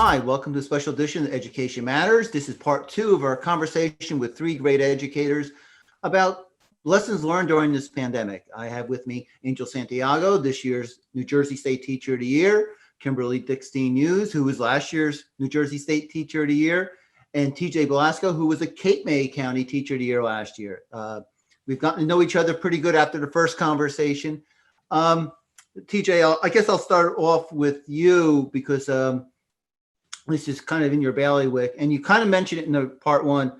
Hi, welcome to a special edition of Education Matters. This is part 2 of our conversation with 3 great educators about lessons learned during this pandemic. I have with me Angel Santiago, this year's New Jersey State Teacher of the Year, Kimberly Dickstein-Hughes, who was last year's New Jersey State Teacher of the Year, and TJ Belasco, who was a Cape May County Teacher of the Year last year. We've gotten to know each other pretty good after the first conversation. TJ, I guess I'll start off with you because this is kind of in your bailiwick, and you kind of mentioned it in the part 1.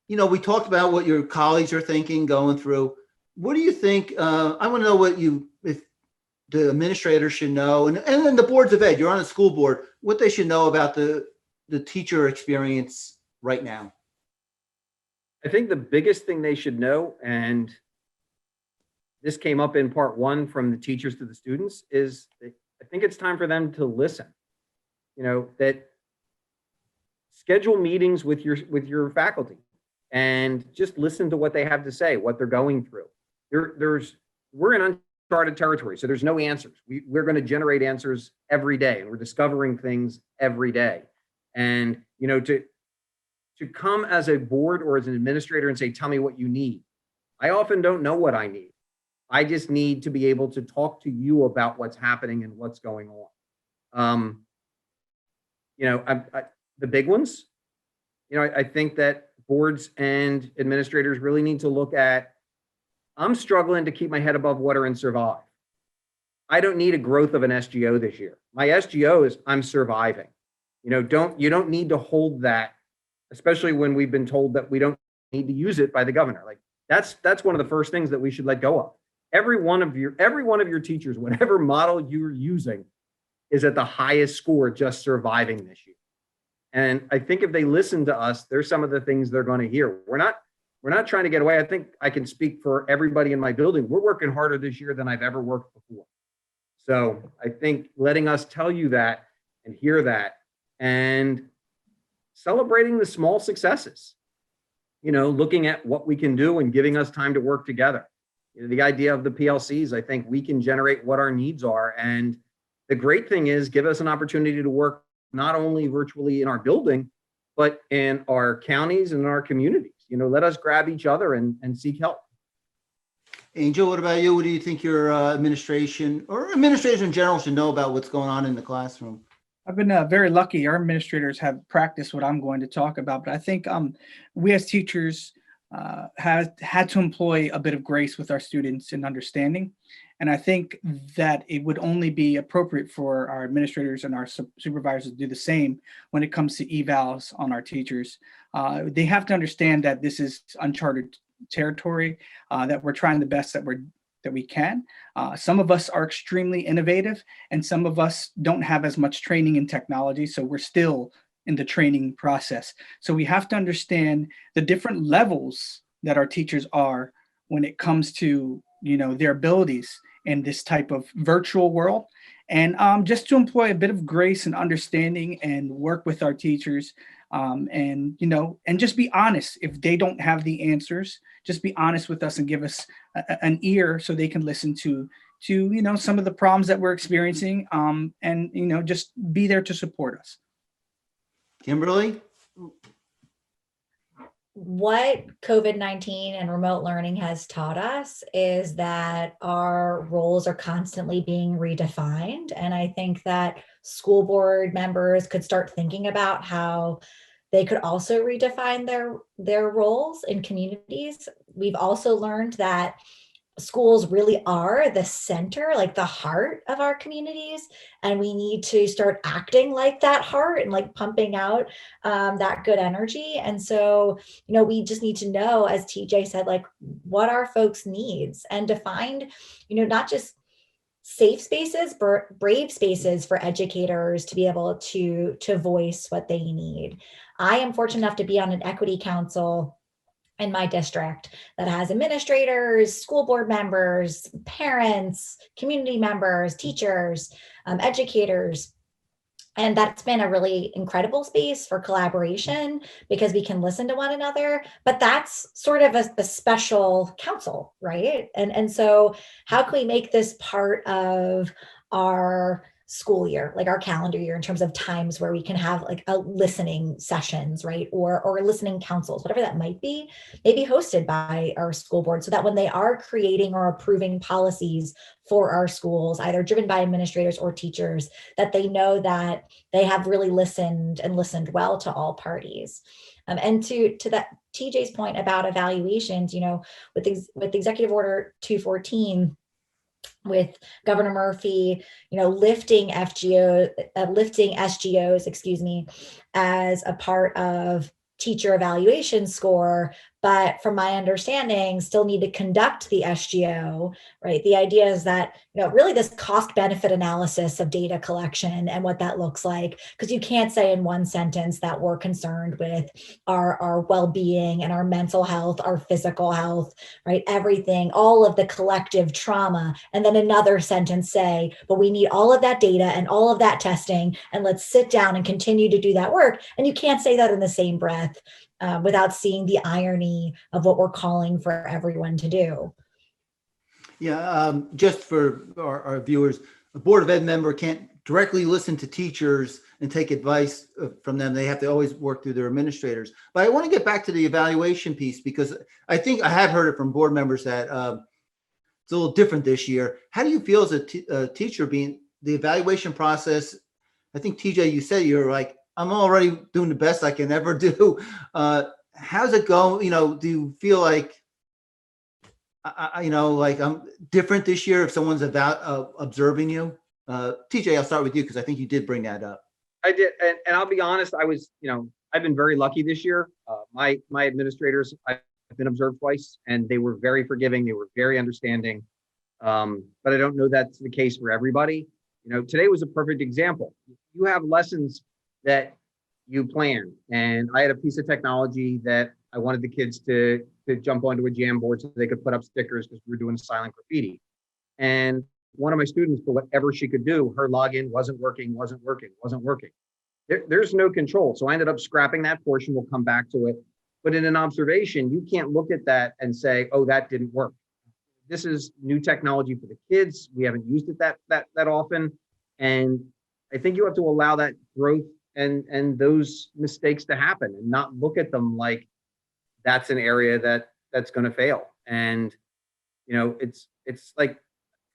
You know, we talked about what your colleagues are thinking, going through. What do you think? I want to know if the administrators should know, and then the boards of ed, you're on a school board, what they should know about the teacher experience right now. I think the biggest thing they should know, and this came up in part 1 from the teachers to the students, is I think it's time for them to listen. You know, that schedule meetings with your faculty and just listen to what they have to say, what they're going through. We're in uncharted territory, so there's no answers. We're going to generate answers every day, and we're discovering things every day. And, you know, to come as a board or as an administrator and say, tell me what you need. I often don't know what I need. I just need to be able to talk to you about what's happening and what's going on. You know, the big ones, you know, I think that boards and administrators really need to look at, I'm struggling to keep my head above water and survive. I don't need a growth of an SGO this year. My SGO is I'm surviving. You know, you don't need to hold that, especially when we've been told that we don't need to use it by the governor. Like that's one of the first things that we should let go of. Every one of your teachers, whatever model you're using, is at the highest score just surviving this year. And I think if they listen to us, there's some of the things they're going to hear. We're not trying to get away. I think I can speak for everybody in my building. We're working harder this year than I've ever worked before. So I think letting us tell you that and hear that and celebrating the small successes, you know, looking at what we can do and giving us time to work together. You know, the idea of the PLCs, I think we can generate what our needs are. And the great thing is give us an opportunity to work not only virtually in our building, but in our counties and in our communities. You know, let us grab each other and seek help. Angel, what about you? What do you think your administration or administrators in general should know about what's going on in the classroom? I've been very lucky. Our administrators have practiced what I'm going to talk about, but I think we as teachers have had to employ a bit of grace with our students and understanding. And I think that it would only be appropriate for our administrators and our supervisors to do the same when it comes to evals on our teachers. They have to understand that this is uncharted territory, that we're trying the best that we can. Some of us are extremely innovative, and some of us don't have as much training in technology, so we're still in the training process. So we have to understand the different levels that our teachers are when it comes to, you know, their abilities in this type of virtual world, and just to employ a bit of grace and understanding and work with our teachers, and, you know, and just be honest. If they don't have the answers, just be honest with us and give us an ear so they can listen to, you know, some of the problems that we're experiencing, and, you know, just be there to support us. Kimberly? What COVID-19 and remote learning has taught us is that our roles are constantly being redefined. And I think that school board members could start thinking about how they could also redefine their roles in communities. We've also learned that schools really are the center, like the heart of our communities. And we need to start acting like that heart and like pumping out that good energy. And so, you know, we just need to know, as TJ said, like what our folks needs, and to find, you know, not just safe spaces, but brave spaces for educators to be able to voice what they need. I am fortunate enough to be on an equity council in my district that has administrators, school board members, parents, community members, teachers, educators. And that's been a really incredible space for collaboration because we can listen to one another, but that's sort of a special council, right? And so how can we make this part of our school year, like our calendar year, in terms of times where we can have like a listening sessions, right? Or listening councils, whatever that might be, maybe hosted by our school board, so that when they are creating or approving policies for our schools, either driven by administrators or teachers, that they know that they have really listened and listened well to all parties. And to that TJ's point about evaluations, with Executive Order 214, with Governor Murphy, lifting lifting SGOs, as a part of teacher evaluation score, but from my understanding, still need to conduct the SGO, right? The idea is that, really this cost benefit analysis of data collection and what that looks like, because you can't say in one sentence that we're concerned with our well-being and our mental health, our physical health, right? Everything, all of the collective trauma, and then another sentence say, but we need all of that data and all of that testing, and let's sit down and continue to do that work. And you can't say that in the same breath without seeing the irony of what we're calling for everyone to do. Yeah, just for our viewers, a Board of Ed member can't directly listen to teachers and take advice from them. They have to always work through their administrators. But I want to get back to the evaluation piece, because I think I have heard it from board members that it's a little different this year. How do you feel as a teacher being the evaluation process? I think, TJ, you said you're like, I'm already doing the best I can ever do. How's it go? Do you feel like, like I'm different this year if someone's observing you? TJ, I'll start with you because I think you did bring that up. I did. And I'll be honest, I've been very lucky this year. My administrators, I've been observed twice, and they were very forgiving. They were very understanding. But I don't know that's the case for everybody. Today was a perfect example. You have lessons that you plan, and I had a piece of technology that I wanted the kids to jump onto a Jamboard so they could put up stickers because we were doing silent graffiti. And one of my students, for whatever she could do, her login wasn't working. There's no control. So I ended up scrapping that portion. We'll come back to it. But in an observation, you can't look at that and say, oh, that didn't work. This is new technology for the kids. We haven't used it that often. And I think you have to allow that growth and those mistakes to happen and not look at them like that's an area that's going to fail. And, it's like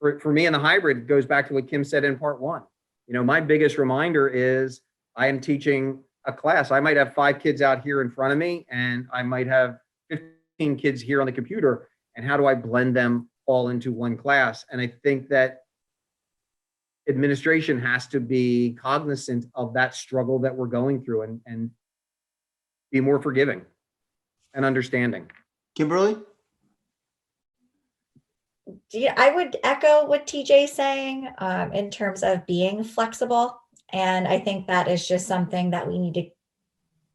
for me in the hybrid, it goes back to what Kim said in part one. My biggest reminder is I am teaching a class. I might have 5 kids out here in front of me, and I might have 15 kids here on the computer. And how do I blend them all into one class? And I think that administration has to be cognizant of that struggle that we're going through and be more forgiving and understanding. Kimberly? I would echo what TJ's saying in terms of being flexible. And I think that is just something that we need to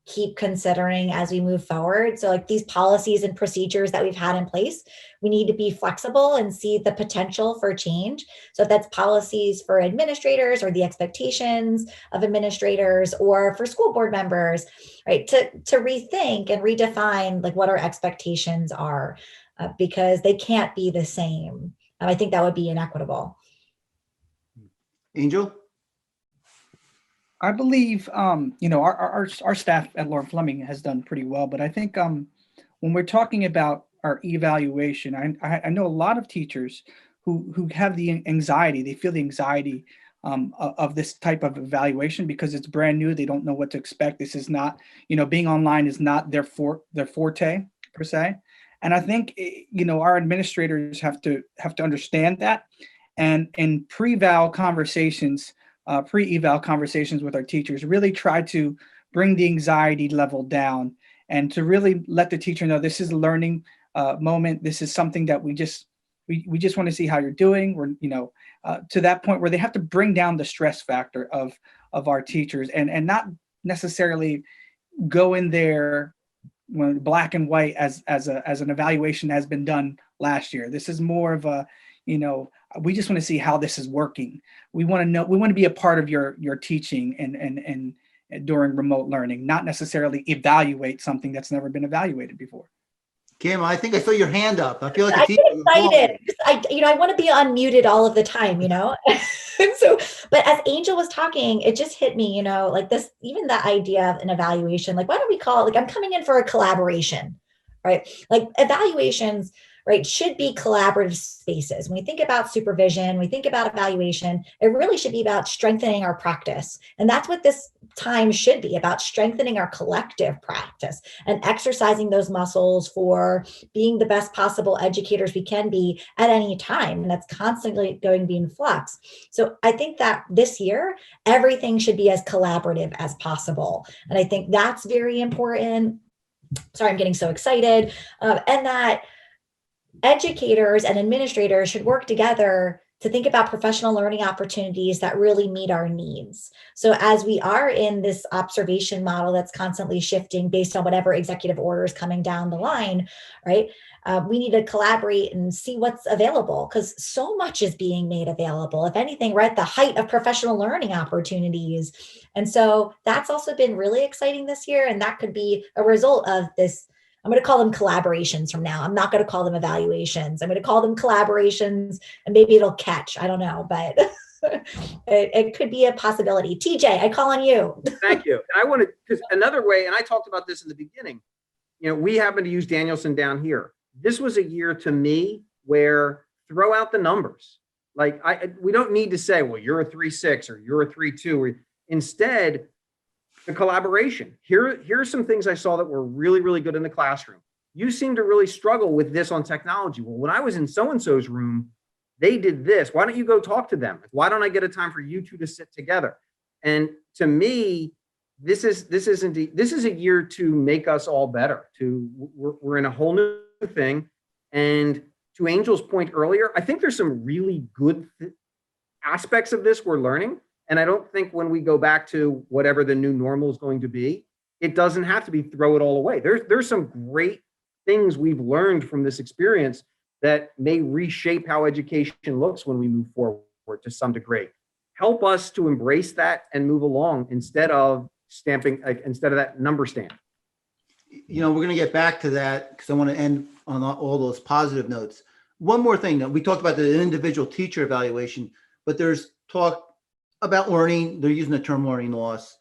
keep considering as we move forward. So like these policies and procedures that we've had in place, we need to be flexible and see the potential for change. So if that's policies for administrators or the expectations of administrators or for school board members, right, to rethink and redefine like what our expectations are, because they can't be the same. I think that would be inequitable. Angel? I believe, our staff at Lord Fleming has done pretty well, but I think when we're talking about our evaluation, I know a lot of teachers who have the anxiety. They feel the anxiety of this type of evaluation because it's brand new. They don't know what to expect. This is not, being online is not their forte per se. And I think, our administrators have to understand that, and in pre-eval conversations with our teachers, really try to bring the anxiety level down and to really let the teacher know this is a learning moment. This is something that we just want to see how you're doing. We're, to that point where they have to bring down the stress factor of our teachers and not necessarily go in there when black and white as an evaluation has been done last year. This is more of a, we just want to see how this is working. We want to be a part of your teaching and during remote learning, not necessarily evaluate something that's never been evaluated before. Kim, I think I saw your hand up. I feel like I a teacher. get excited. I want to be unmuted all of the time, And so, but as Angel was talking, it just hit me, like this, even the idea of an evaluation, like, why don't we call it, like, I'm coming in for a collaboration, right? Like evaluations, right, should be collaborative spaces. When we think about supervision, we think about evaluation, it really should be about strengthening our practice. And that's what this time should be about, strengthening our collective practice and exercising those muscles for being the best possible educators we can be at any time. And that's constantly going to be in flux. So I think that this year, everything should be as collaborative as possible. And I think that's very important. Sorry, I'm getting so excited. And that educators and administrators should work together to think about professional learning opportunities that really meet our needs. So as we are in this observation model that's constantly shifting based on whatever executive order is coming down the line, right? We need to collaborate and see what's available, because so much is being made available. If anything, we're at the height of professional learning opportunities. And so that's also been really exciting this year. And that could be a result of this. I'm going to call them collaborations from now. I'm not going to call them evaluations. I'm going to call them collaborations, and maybe it'll catch. I don't know, but it could be a possibility. TJ, I call on you. Thank you. And I want to, because another way, and I talked about this in the beginning, we happen to use Danielson down here. This was a year to me where throw out the numbers. Like we don't need to say, well, you're a 3.6 or you're a 3.2. Or instead, the collaboration. Here are some things I saw that were really, really good in the classroom. You seem to really struggle with this on technology. Well, when I was in so-and-so's room, they did this. Why don't you go talk to them? Why don't I get a time for you two to sit together? And to me, this is a year to make us all better. We're in a whole new thing. And to Angel's point earlier, I think there's some really good aspects of this we're learning. And I don't think when we go back to whatever the new normal is going to be, it doesn't have to be throw it all away. There's some great things we've learned from this experience that may reshape how education looks when we move forward to some degree. Help us to embrace that and move along instead of that number stamp. We're going to get back to that because I want to end on all those positive notes. One more thing. We talked about the individual teacher evaluation, but there's talk about learning. They're using the term learning loss.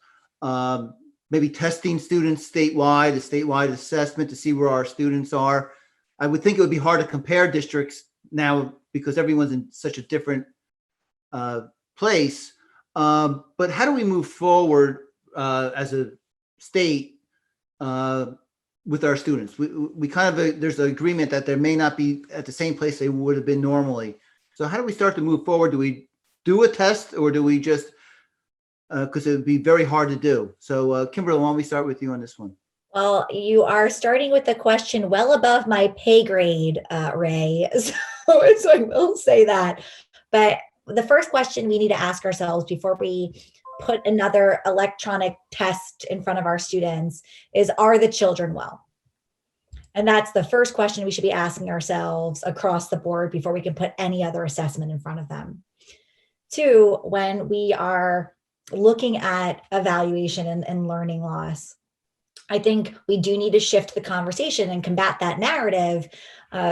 Maybe testing students statewide, a statewide assessment to see where our students are. I would think it would be hard to compare districts now because everyone's in such a different place. But how do we move forward as a state with our students? We kind of, there's an agreement that they may not be at the same place they would have been normally. So how do we start to move forward? Do we do a test, or do we just, because it would be very hard to do. So Kimberly, why don't we start with you on this one? Well, you are starting with a question well above my pay grade, Ray. So I will say that. But the first question we need to ask ourselves before we put another electronic test in front of our students is, are the children well? And that's the first question we should be asking ourselves across the board before we can put any other assessment in front of them. Two, when we are looking at evaluation and learning loss, I think we do need to shift the conversation and combat that narrative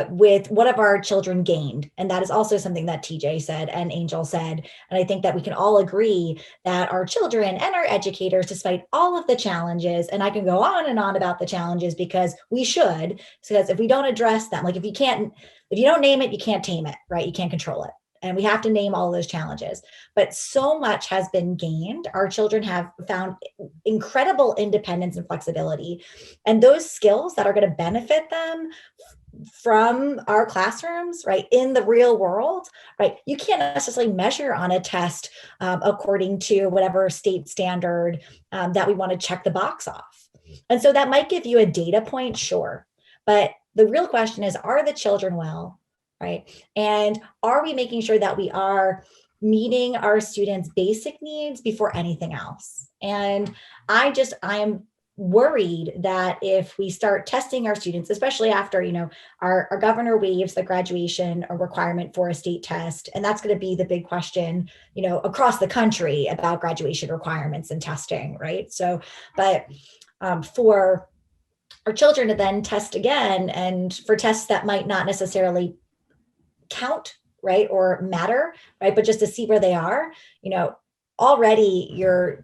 with what have our children gained. And that is also something that TJ said and Angel said. And I think that we can all agree that our children and our educators, despite all of the challenges, and I can go on and on about the challenges because we should, because if we don't address them, like if you don't name it, you can't tame it, right? You can't control it. And we have to name all those challenges. But so much has been gained. Our children have found incredible independence and flexibility. And those skills that are going to benefit them from our classrooms, right, in the real world, right, you can't necessarily measure on a test according to whatever state standard that we want to check the box off. And so that might give you a data point, sure. But the real question is, are the children well? Right. And are we making sure that we are meeting our students' basic needs before anything else? And I am worried that if we start testing our students, especially after, our governor waives the graduation requirement for a state test, and that's going to be the big question, across the country about graduation requirements and testing. Right. So, but for our children to then test again, and for tests that might not necessarily count, right, or matter, right, but just to see where they are, already you're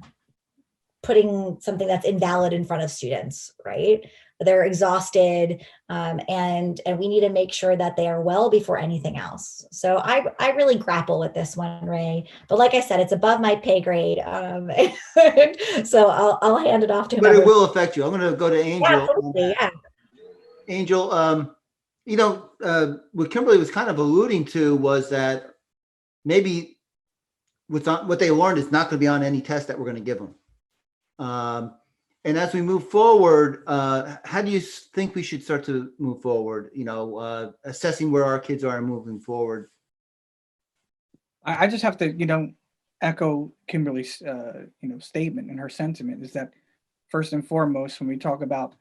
putting something that's invalid in front of students, right? They're exhausted, and we need to make sure that they are well before anything else. So I really grapple with this one, Ray. But like I said, it's above my pay grade. So I'll hand it off to But whomever. it will affect you. I'm going to go to Angel. Yeah, absolutely, yeah. Angel, what Kimberly was kind of alluding to was that maybe what they learned is not going to be on any test that we're going to give them. And as we move forward, how do you think we should start to move forward? Assessing where our kids are and moving forward. I just have to, echo Kimberly's, statement, and her sentiment is that first and foremost, when we talk about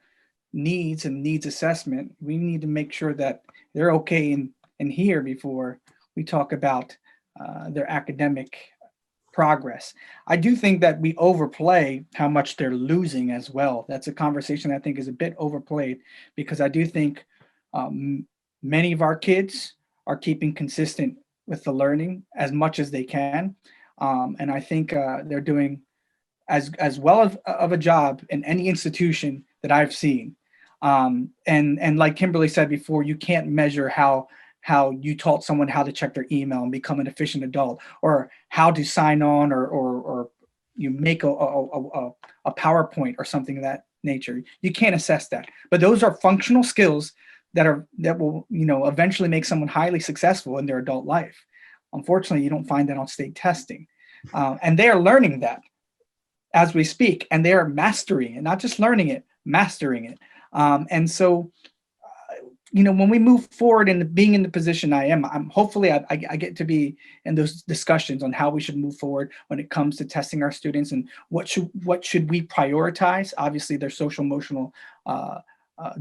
needs and needs assessment, we need to make sure that they're okay in here before we talk about their academic progress. I do think that we overplay how much they're losing as well. That's a conversation I think is a bit overplayed, because I do think many of our kids are keeping consistent with the learning as much as they can. And I think they're doing as well of a job in any institution that I've seen. And like Kimberly said before, you can't measure how you taught someone how to check their email and become an efficient adult, or how to sign on, or you make a PowerPoint or something of that nature. You can't assess that. But those are functional skills that will eventually make someone highly successful in their adult life. Unfortunately, you don't find that on state testing, and they are learning that as we speak, and they are mastering it, not just learning it, mastering it. And so, when we move forward and being in the position I'm hopefully I get to be in those discussions on how we should move forward when it comes to testing our students, and what should we prioritize. Obviously, their social emotional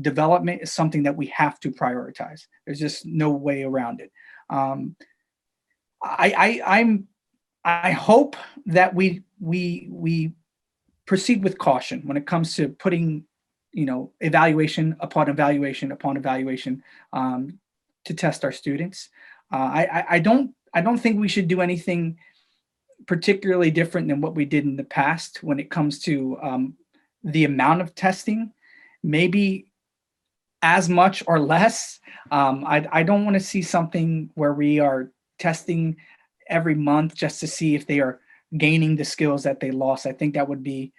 development is something that we have to prioritize. There's just no way around it. I hope that we proceed with caution when it comes to putting evaluation upon evaluation upon evaluation to test our students. I don't think we should do anything particularly different than what we did in the past when it comes to the amount of testing, maybe as much or less. I don't want to see something where we are testing every month just to see if they are gaining the skills that they lost. I think that would be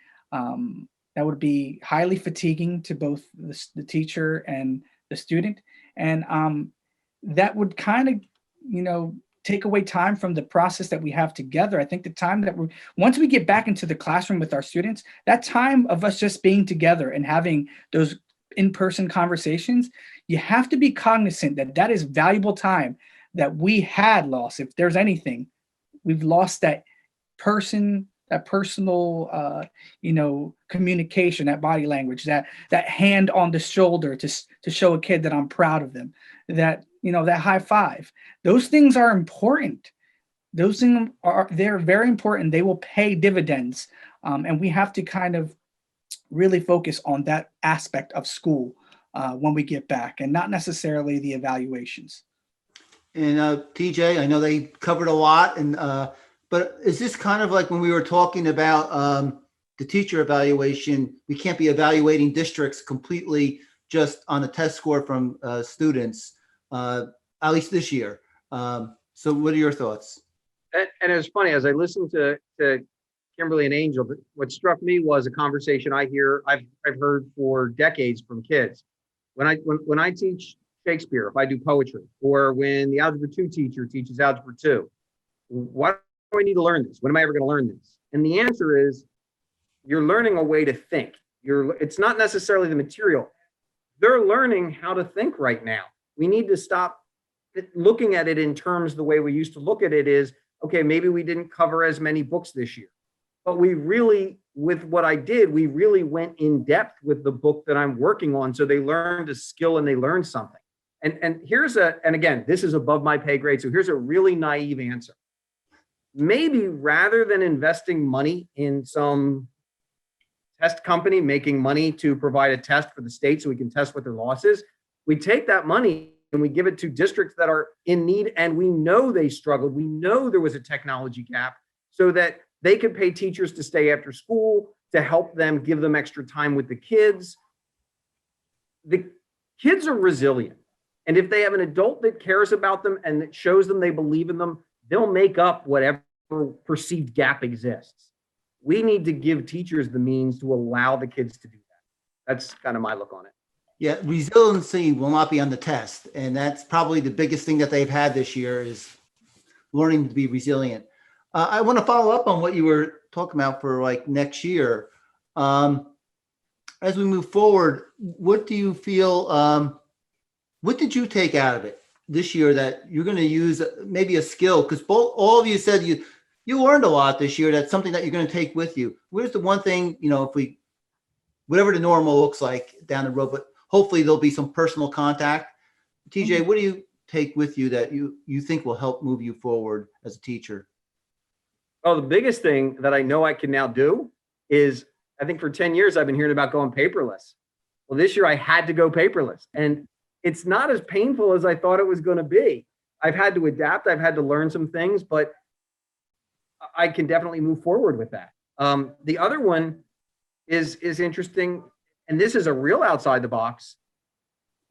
highly fatiguing to both the teacher and the student. And that would kind of, take away time from the process that we have together. I think the time that once we get back into the classroom with our students, that time of us just being together and having those in-person conversations, you have to be cognizant that is valuable time that we had lost. If there's anything, we've lost that personal, communication, that body language, that hand on the shoulder to show a kid that I'm proud of them, that high five. Those things are important. They're very important. They will pay dividends. And we have to kind of really focus on that aspect of school when we get back, and not necessarily the evaluations. And TJ, I know they covered a lot, but is this kind of like when we were talking about the teacher evaluation? We can't be evaluating districts completely just on a test score from students, at least this year. So what are your thoughts? And it was funny, as I listened to Kimberly and Angel, what struck me was a conversation I've heard for decades from kids. When I teach Shakespeare, if I do poetry, or when the Algebra 2 teacher teaches Algebra 2, why do I need to learn this? When am I ever going to learn this? And the answer is, you're learning a way to think. It's not necessarily the material. They're learning how to think right now. We need to stop looking at it in terms the way we used to look at it is, okay, maybe we didn't cover as many books this year. But we really, with what I did, we really went in depth with the book that I'm working on. So they learned a skill and they learned something. And again, this is above my pay grade. So here's a really naive answer. Maybe rather than investing money in some test company making money to provide a test for the state so we can test what their loss is. We take that money and we give it to districts that are in need, and we know they struggled. We know there was a technology gap, so that they could pay teachers to stay after school, to help them, give them extra time with the kids. The kids are resilient. And if they have an adult that cares about them and that shows them they believe in them, they'll make up whatever perceived gap exists. We need to give teachers the means to allow the kids to do that. That's kind of my look on it. Yeah, resiliency will not be on the test. And that's probably the biggest thing that they've had this year is learning to be resilient. I want to follow up on what you were talking about for like next year. As we move forward, what do you feel, what did you take out of it this year that you're going to use maybe a skill? Because all of you said you learned a lot this year. That's something that you're going to take with you. Where's the one thing, if we, whatever the normal looks like down the road, but hopefully there'll be some personal contact. TJ, what do you take with you that you think will help move you forward as a teacher? Oh, the biggest thing that I know I can now do is, I think for 10 years, I've been hearing about going paperless. Well, this year I had to go paperless, and it's not as painful as I thought it was going to be. I've had to adapt. I've had to learn some things, but I can definitely move forward with that. The other one is interesting, and this is a real outside the box.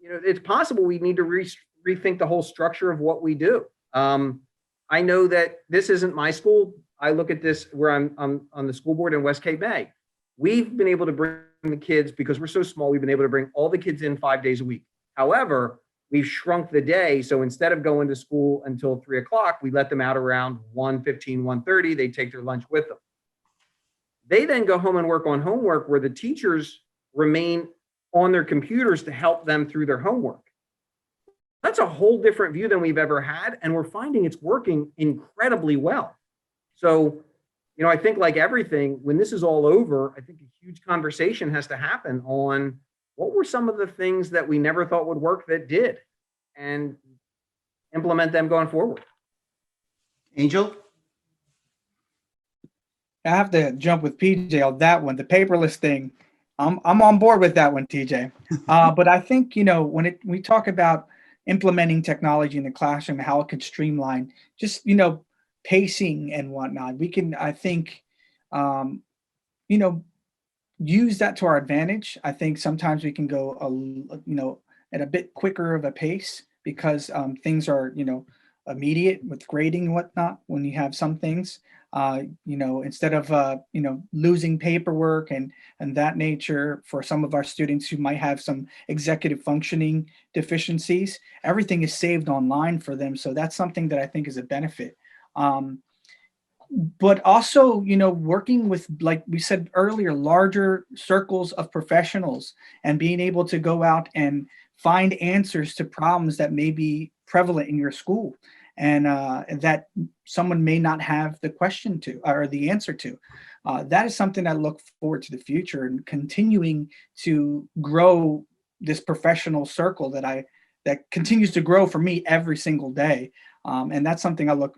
It's possible we need to rethink the whole structure of what we do. I know that this isn't my school. I look at this where I'm on the school board in West Cape May. We've been able to bring the kids, because we're so small, we've been able to bring all the kids in 5 days a week. However, we've shrunk the day. So instead of going to school until 3 o'clock, we let them out around 1:15, 1:30. They take their lunch with them. They then go home and work on homework, where the teachers remain on their computers to help them through their homework. That's a whole different view than we've ever had. And we're finding it's working incredibly well. So, I think like everything, when this is all over, I think a huge conversation has to happen on what were some of the things that we never thought would work that did, and implement them going forward. Angel? I have to jump with PJ on that one. The paperless thing, I'm on board with that one, TJ. But I think, when we talk about implementing technology in the classroom, how it could streamline just, pacing and whatnot, we can, I think, use that to our advantage. I think sometimes we can go, at a bit quicker of a pace, because things are, immediate with grading and whatnot. When you have some things, instead of, losing paperwork and that nature for some of our students who might have some executive functioning deficiencies, everything is saved online for them. So that's something that I think is a benefit. But also, working with, like we said earlier, larger circles of professionals, and being able to go out and find answers to problems that may be prevalent in your school, and that someone may not have the question to, or the answer to. That is something I look forward to the future, and continuing to grow this professional circle that continues to grow for me every single day. And that's something I look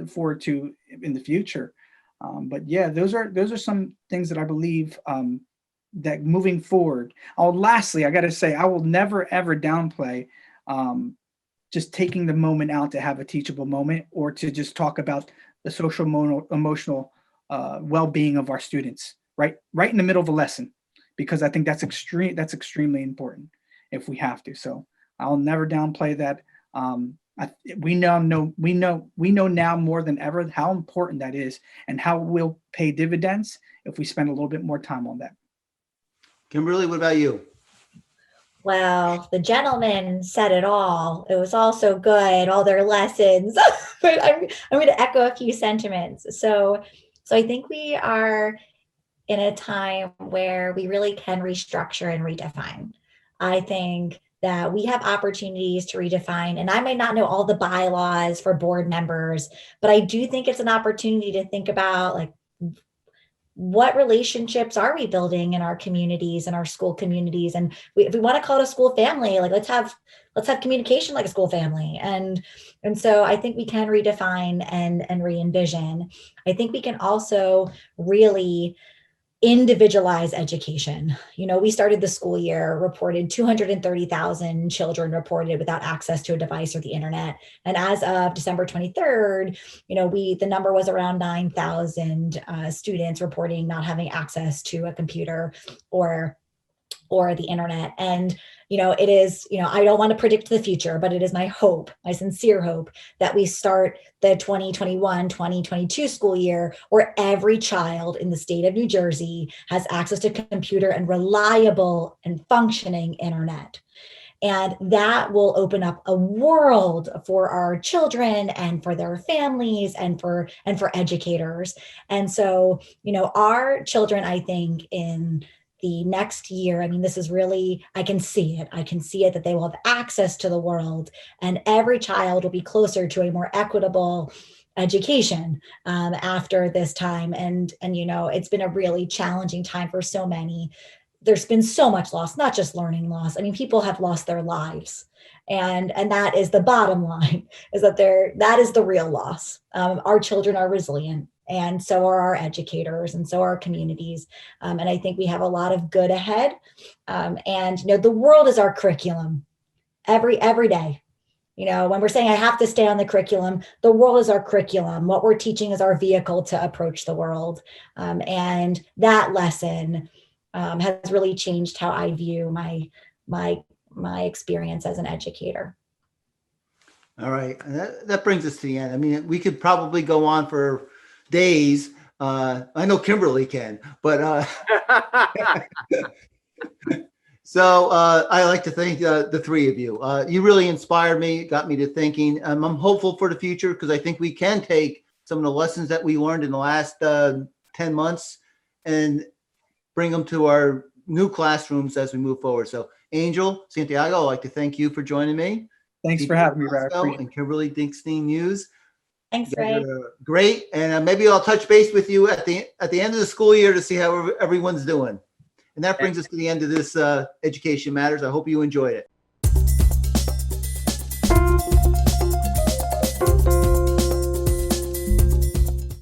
forward to in the future. But yeah, those are some things that I believe that moving forward. Lastly, I got to say, I will never ever downplay just taking the moment out to have a teachable moment, or to just talk about the social emotional well-being of our students, right in the middle of a lesson, because I think that's extremely important if we have to. So I'll never downplay that. We know now more than ever how important that is, and how we'll pay dividends if we spend a little bit more time on that. Kimberly, what about you? Well, the gentleman said it all. It was all so good, all their lessons. But I'm going to echo a few sentiments. So I think we are in a time where we really can restructure and redefine. I think that we have opportunities to redefine, and I may not know all the bylaws for board members, but I do think it's an opportunity to think about, like, what relationships are we building in our communities and our school communities? And if we want to call it a school family, like let's have communication like a school family. And so I think we can redefine and re-envision. I think we can also really individualized education. We started the school year, reported 230,000 children reported without access to a device or the internet. And as of December 23rd, the number was around 9,000 students reporting not having access to a computer or the internet. And, it is, I don't want to predict the future, but it is my hope, my sincere hope, that we start the 2021-2022 school year where every child in the state of New Jersey has access to computer and reliable and functioning internet. And that will open up a world for our children and for their families and for educators. And so, our children, I think, in the next year, this is really, I can see it that they will have access to the world, and every child will be closer to a more equitable education after this time. And it's been a really challenging time for so many. There's been so much loss, not just learning loss. People have lost their lives. And that is the bottom line, is that that is the real loss. Our children are resilient, and so are our educators, and so are our communities. And I think we have a lot of good ahead. And the world is our curriculum every day. When we're saying I have to stay on the curriculum, the world is our curriculum. What we're teaching is our vehicle to approach the world. And that lesson has really changed how I view my experience as an educator. All right. And that brings us to the end. We could probably go on for days. I know Kimberly can, but so I like to thank the three of you. You really inspired me, got me to thinking. I'm hopeful for the future because I think we can take some of the lessons that we learned in the last 10 months and bring them to our new classrooms as we move forward. So Angel Santiago, I'd like to thank you for joining me. Thanks for having me, Ray. Belasco and Kimberly Dickstein-Hughes. Thanks, Ray. Great. And maybe I'll touch base with you at the end of the school year to see how everyone's doing. And that brings us to the end of this Education Matters. I hope you enjoyed it.